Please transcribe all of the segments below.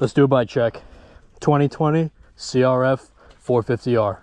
Let's do a bike check. 2020 CRF 450R.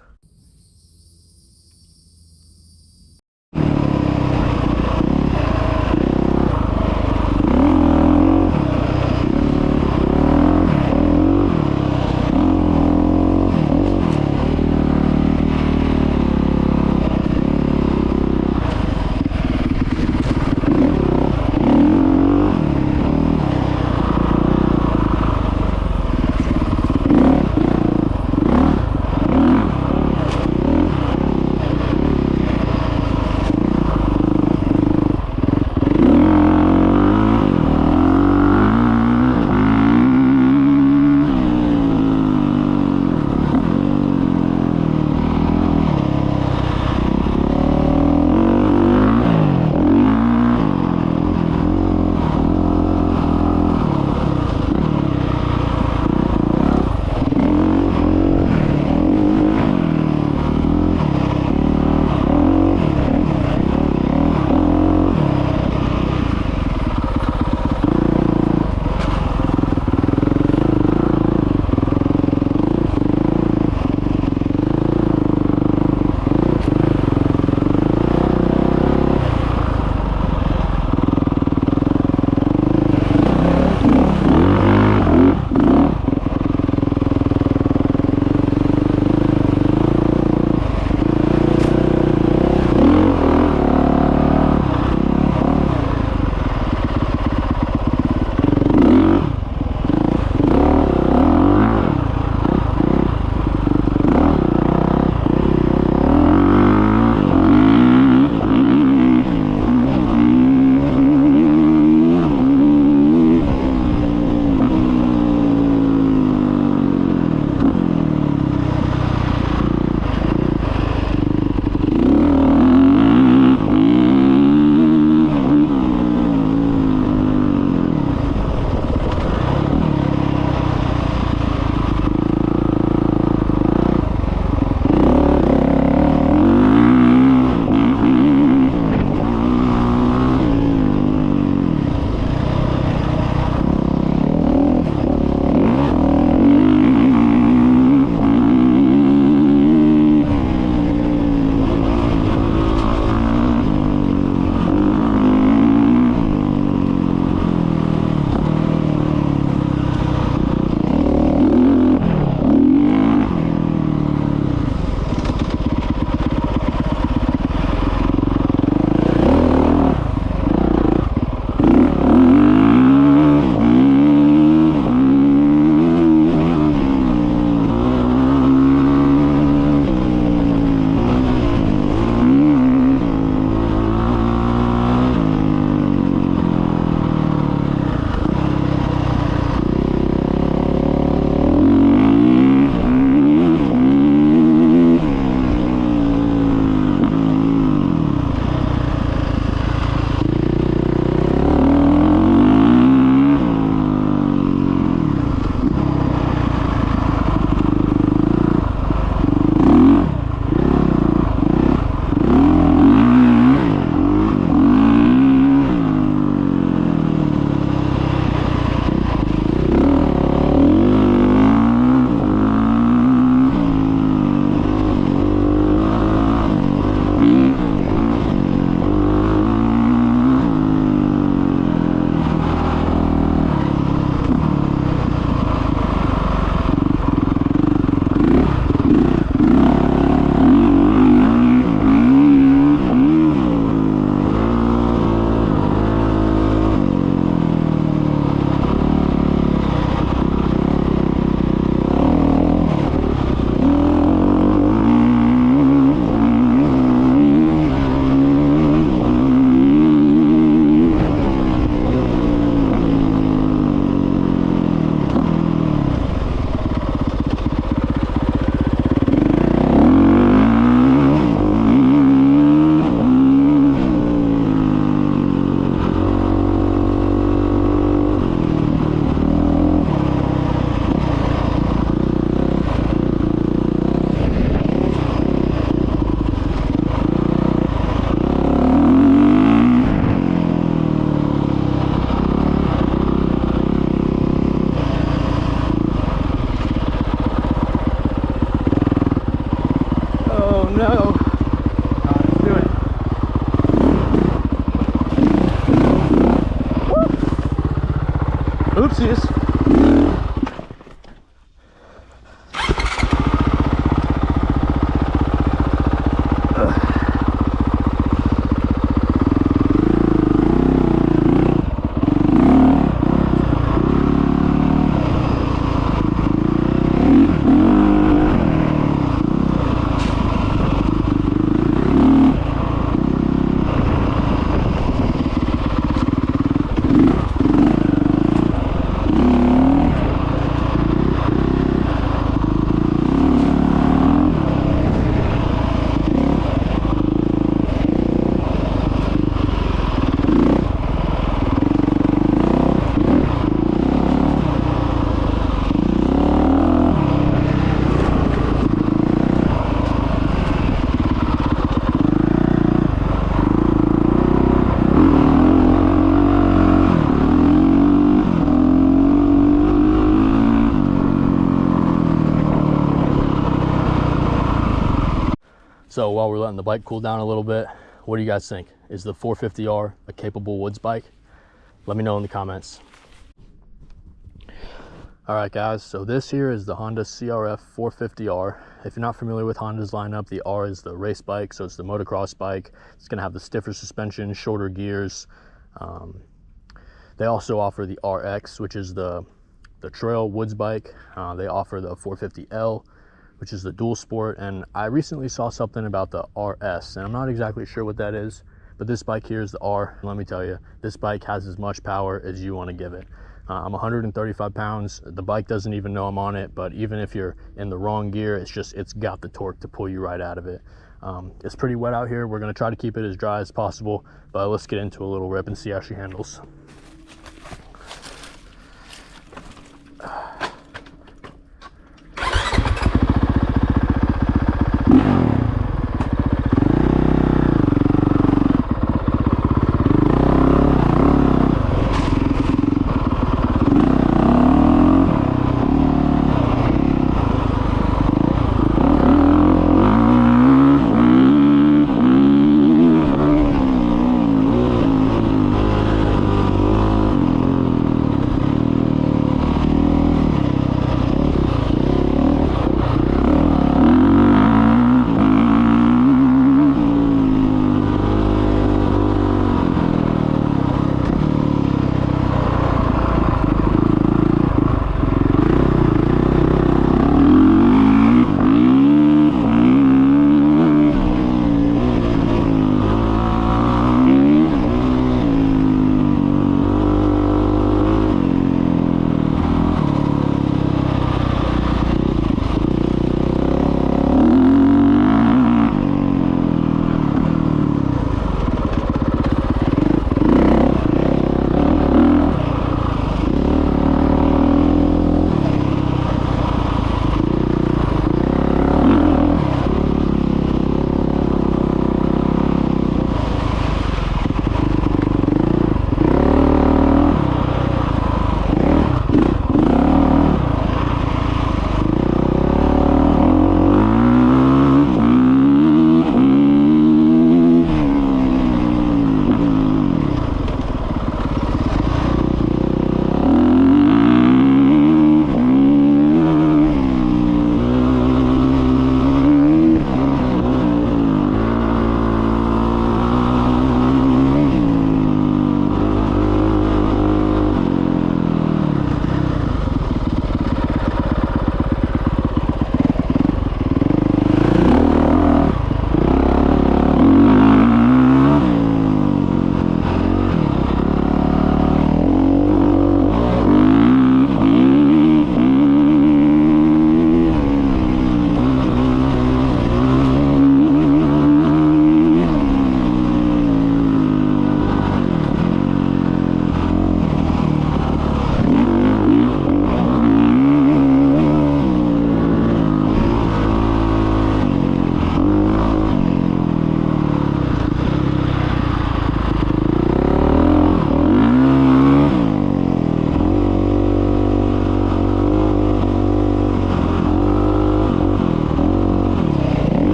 So while we're letting the bike cool down a little bit, what do you guys think? Is the 450R a capable woods bike? Let me know in the comments. All right guys, so this here is the Honda CRF450R. If you're not familiar with Honda's lineup, the R is the race bike, so it's the motocross bike. It's gonna have the stiffer suspension, shorter gears. They also offer the RX, which is the trail woods bike. They offer the 450L, which is the dual sport. And I recently saw something about the RS, and I'm not exactly sure what that is, but this bike here is the R. Let me tell you, this bike has as much power as you want to give it. I'm 135 pounds. The bike doesn't even know I'm on it, but even if you're in the wrong gear, it's got the torque to pull you right out of it. It's pretty wet out here. We're gonna try to keep it as dry as possible, but let's get into a little rip and see how she handles.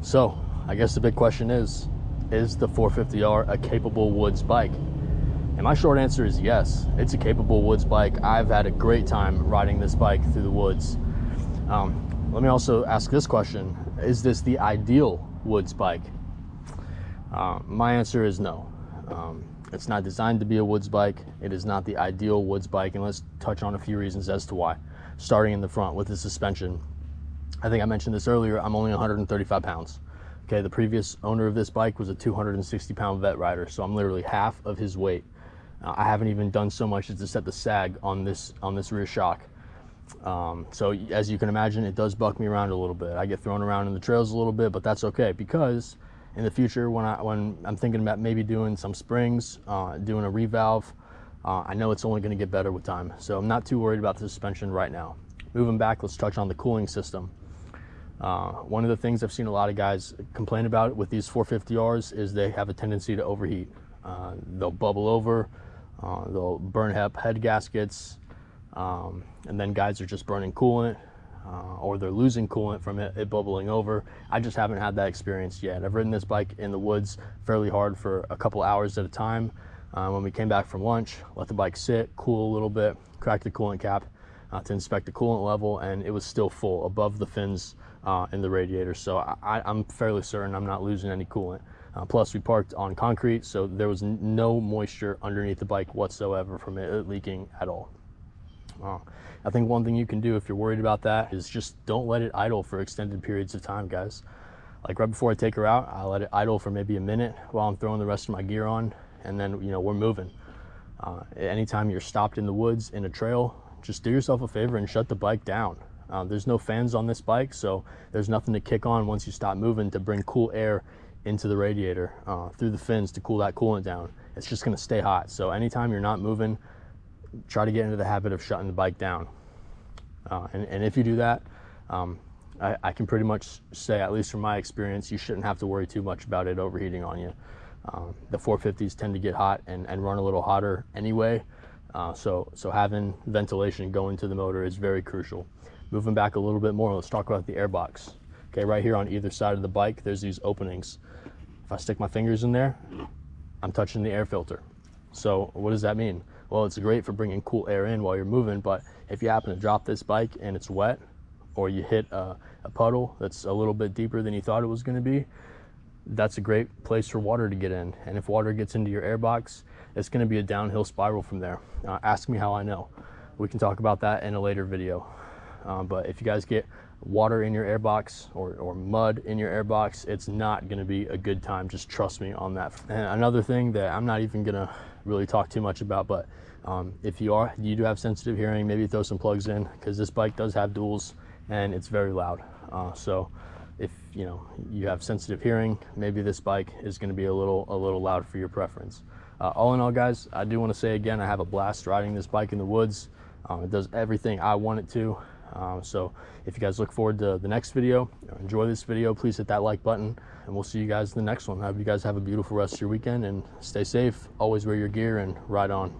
So I guess the big question is the 450R a capable woods bike? And my short answer is yes, it's a capable woods bike. I've had a great time riding this bike through the woods. Let me also ask this question: is this the ideal woods bike? My answer is no. It's not designed to be a woods bike. It is not the ideal woods bike, and let's touch on a few reasons as to why. Starting in the front with the suspension. I think I mentioned this earlier, I'm only 135 pounds. Okay, the previous owner of this bike was a 260-pound vet rider, so I'm literally half of his weight. I haven't even done so much as to set the sag on this rear shock. So as you can imagine, it does buck me around a little bit. I get thrown around in the trails a little bit, but that's okay, because in the future, when I'm thinking about maybe doing some springs, doing a revalve, I know it's only going to get better with time. So I'm not too worried about the suspension right now. Moving back, let's touch on the cooling system. One of the things I've seen a lot of guys complain about with these 450Rs is they have a tendency to overheat. They'll bubble over, they'll burn head gaskets, and then guys are just burning coolant, or they're losing coolant from it bubbling over. I just haven't had that experience yet. I've ridden this bike in the woods fairly hard for a couple hours at a time. When we came back from lunch, let the bike sit, cool a little bit, cracked the coolant cap to inspect the coolant level, and it was still full above the fins in the radiator. So I'm fairly certain I'm not losing any coolant. Plus we parked on concrete, so there was no moisture underneath the bike whatsoever from it leaking at all. I think one thing you can do if you're worried about that is just don't let it idle for extended periods of time, guys. Like right before I take her out, I let it idle for maybe a minute while I'm throwing the rest of my gear on, and then we're moving. Anytime you're stopped in the woods in a trail, just do yourself a favor and shut the bike down. There's no fans on this bike, so there's nothing to kick on once you stop moving to bring cool air into the radiator through the fins to cool that coolant down. It's just going to stay hot. So anytime you're not moving, try to get into the habit of shutting the bike down. And if you do that, I can pretty much say, at least from my experience, you shouldn't have to worry too much about it overheating on you. The 450s tend to get hot and run a little hotter anyway, so having ventilation go into the motor is very crucial. Moving back a little bit more, let's talk about the airbox. Okay, right here on either side of the bike, there's these openings. If I stick my fingers in there, I'm touching the air filter. So what does that mean? Well, it's great for bringing cool air in while you're moving, but if you happen to drop this bike and it's wet, or you hit a puddle that's a little bit deeper than you thought it was going to be, that's a great place for water to get in. And if water gets into your airbox, it's going to be a downhill spiral from there. Ask me how I know. We can talk about that in a later video. But if you guys get water in your airbox or mud in your airbox, it's not going to be a good time. Just trust me on that. And another thing that I'm not even going to really talk too much about, but if you do have sensitive hearing, maybe throw some plugs in, because this bike does have duals and it's very loud. So if you have sensitive hearing, maybe this bike is going to be a little loud for your preference. All in all, guys, I do want to say again, I have a blast riding this bike in the woods. It does everything I want it to. So if you guys look forward to the next video, enjoy this video, please hit that like button, and we'll see you guys in the next one. I hope you guys have a beautiful rest of your weekend and stay safe. Always wear your gear and ride on.